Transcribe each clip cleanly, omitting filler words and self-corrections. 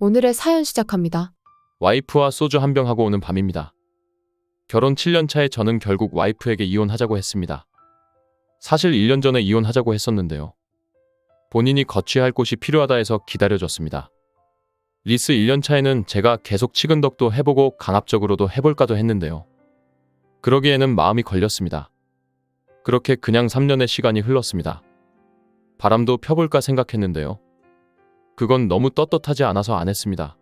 오늘의 사연 시작합니다. 와이프와 소주 한 병 하고 오는 밤입니다. 결혼 7년 차에 저는 결국 와이프에게 이혼하자고 했습니다. 사실 1년 전에 이혼하자고 했었는데요. 본인이 거취할 곳이 필요하다 해서 기다려줬습니다. 리스 1년 차에는 제가 계속 치근덕도 해보고 강압적으로도 해볼까도 했는데요. 그러기에는 마음이 걸렸습니다. 그렇게 그냥 3년의 시간이 흘렀습니다. 바람도 펴볼까 생각했는데요. 그건 너무 떳떳하지 않아서 안 했습니다.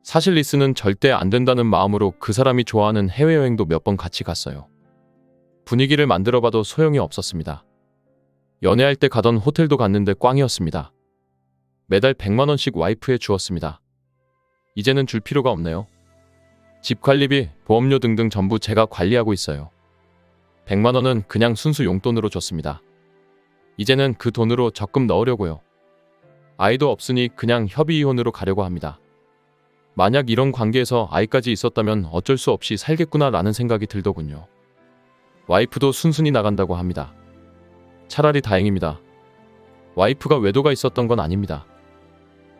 사실 리스는 절대 안 된다는 마음으로 그 사람이 좋아하는 해외여행도 몇 번 같이 갔어요. 분위기를 만들어봐도 소용이 없었습니다. 연애할 때 가던 호텔도 갔는데 꽝이었습니다. 매달 100만 원씩 와이프에 주었습니다. 이제는 줄 필요가 없네요. 집 관리비, 보험료 등등 전부 제가 관리하고 있어요. 100만 원은 그냥 순수 용돈으로 줬습니다. 이제는 그 돈으로 적금 넣으려고요. 아이도 없으니 그냥 협의 이혼으로 가려고 합니다. 만약 이런 관계에서 아이까지 있었다면 어쩔 수 없이 살겠구나 라는 생각이 들더군요. 와이프도 순순히 나간다고 합니다. 차라리 다행입니다. 와이프가 외도가 있었던 건 아닙니다.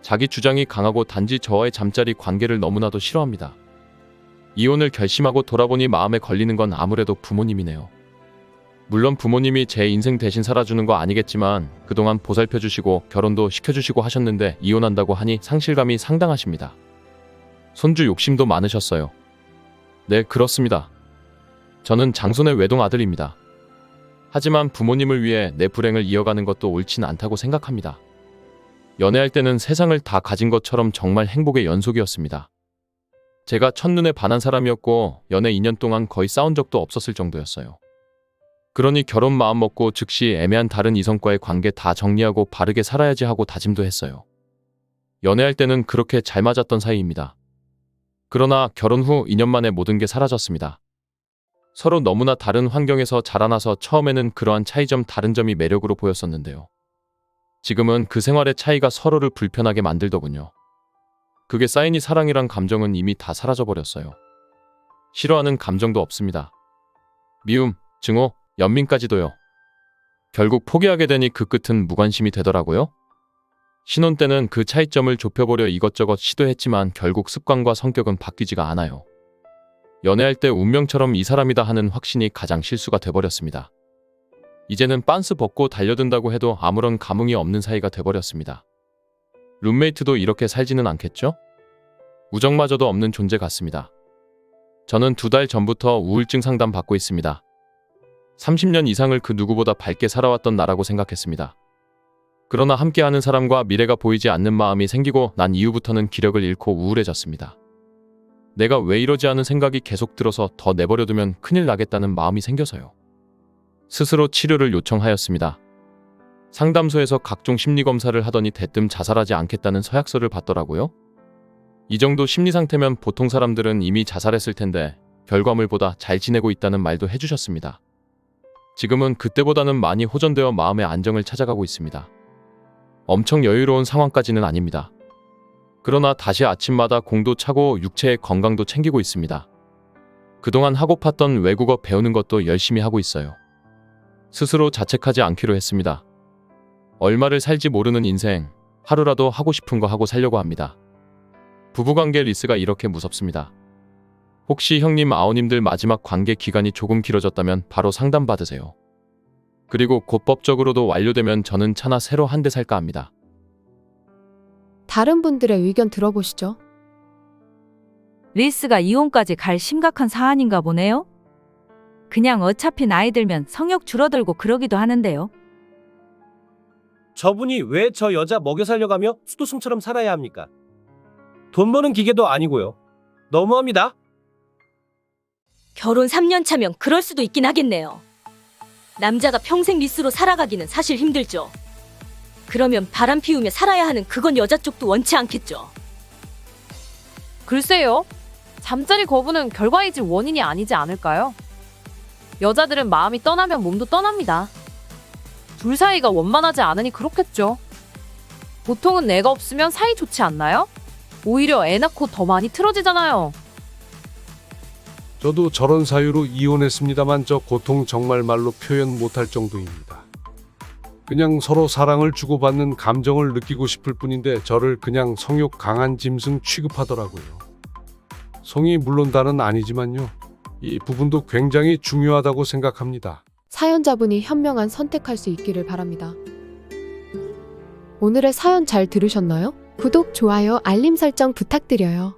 자기 주장이 강하고 단지 저와의 잠자리 관계를 너무나도 싫어합니다. 이혼을 결심하고 돌아보니 마음에 걸리는 건 아무래도 부모님이네요. 물론 부모님이 제 인생 대신 살아주는 거 아니겠지만 그동안 보살펴주시고 결혼도 시켜주시고 하셨는데 이혼한다고 하니 상실감이 상당하십니다. 손주 욕심도 많으셨어요. 네, 그렇습니다. 저는 장손의 외동 아들입니다. 하지만 부모님을 위해 내 불행을 이어가는 것도 옳진 않다고 생각합니다. 연애할 때는 세상을 다 가진 것처럼 정말 행복의 연속이었습니다. 제가 첫눈에 반한 사람이었고 연애 2년 동안 거의 싸운 적도 없었을 정도였어요. 그러니 결혼 마음 먹고 즉시 애매한 다른 이성과의 관계 다 정리하고 바르게 살아야지 하고 다짐도 했어요. 연애할 때는 그렇게 잘 맞았던 사이입니다. 그러나 결혼 후 2년 만에 모든 게 사라졌습니다. 서로 너무나 다른 환경에서 자라나서 처음에는 그러한 차이점 다른 점이 매력으로 보였었는데요. 지금은 그 생활의 차이가 서로를 불편하게 만들더군요. 그게 쌓이니 사랑이란 감정은 이미 다 사라져버렸어요. 싫어하는 감정도 없습니다. 미움, 증오, 연민까지도요. 결국 포기하게 되니 그 끝은 무관심이 되더라고요. 신혼 때는 그 차이점을 좁혀보려 이것저것 시도했지만 결국 습관과 성격은 바뀌지가 않아요. 연애할 때 운명처럼 이 사람이다 하는 확신이 가장 실수가 돼버렸습니다. 이제는 빤스 벗고 달려든다고 해도 아무런 감흥이 없는 사이가 돼버렸습니다. 룸메이트도 이렇게 살지는 않겠죠? 우정마저도 없는 존재 같습니다. 저는 2달 전부터 우울증 상담 받고 있습니다. 30년 이상을 그 누구보다 밝게 살아왔던 나라고 생각했습니다. 그러나 함께하는 사람과 미래가 보이지 않는 마음이 생기고 난 이후부터는 기력을 잃고 우울해졌습니다. 내가 왜 이러지 하는 생각이 계속 들어서 더 내버려두면 큰일 나겠다는 마음이 생겨서요. 스스로 치료를 요청하였습니다. 상담소에서 각종 심리검사를 하더니 대뜸 자살하지 않겠다는 서약서를 받더라고요. 이 정도 심리 상태면 보통 사람들은 이미 자살했을 텐데 결과물보다 잘 지내고 있다는 말도 해주셨습니다. 지금은 그때보다는 많이 호전되어 마음의 안정을 찾아가고 있습니다. 엄청 여유로운 상황까지는 아닙니다. 그러나 다시 아침마다 공도 차고 육체의 건강도 챙기고 있습니다. 그동안 하고 팠던 외국어 배우는 것도 열심히 하고 있어요. 스스로 자책하지 않기로 했습니다. 얼마를 살지 모르는 인생, 하루라도 하고 싶은 거 하고 살려고 합니다. 부부관계 리스가 이렇게 무섭습니다. 혹시 형님 아우님들 마지막 관계 기간이 조금 길어졌다면 바로 상담받으세요. 그리고 곧 법적으로도 완료되면 저는 차나 새로 한 대 살까 합니다. 다른 분들의 의견 들어보시죠. 리스가 이혼까지 갈 심각한 사안인가 보네요. 그냥 어차피 나이 들면 성욕 줄어들고 그러기도 하는데요. 저분이 왜 저 여자 먹여 살려가며 수도승처럼 살아야 합니까? 돈 버는 기계도 아니고요. 너무합니다. 결혼 3년 차면 그럴 수도 있긴 하겠네요. 남자가 평생 리스로 살아가기는 사실 힘들죠. 그러면 바람 피우며 살아야 하는 그건 여자 쪽도 원치 않겠죠. 글쎄요. 잠자리 거부는 결과이지 원인이 아니지 않을까요? 여자들은 마음이 떠나면 몸도 떠납니다. 둘 사이가 원만하지 않으니 그렇겠죠. 보통은 애가 없으면 사이 좋지 않나요? 오히려 애 낳고 더 많이 틀어지잖아요. 저도 저런 사유로 이혼했습니다만 저 고통 정말 말로 표현 못할 정도입니다. 그냥 서로 사랑을 주고받는 감정을 느끼고 싶을 뿐인데 저를 그냥 성욕 강한 짐승 취급하더라고요. 성이 물론 다는 아니지만요. 이 부분도 굉장히 중요하다고 생각합니다. 사연자분이 현명한 선택할 수 있기를 바랍니다. 오늘의 사연 잘 들으셨나요? 구독, 좋아요, 알림 설정 부탁드려요.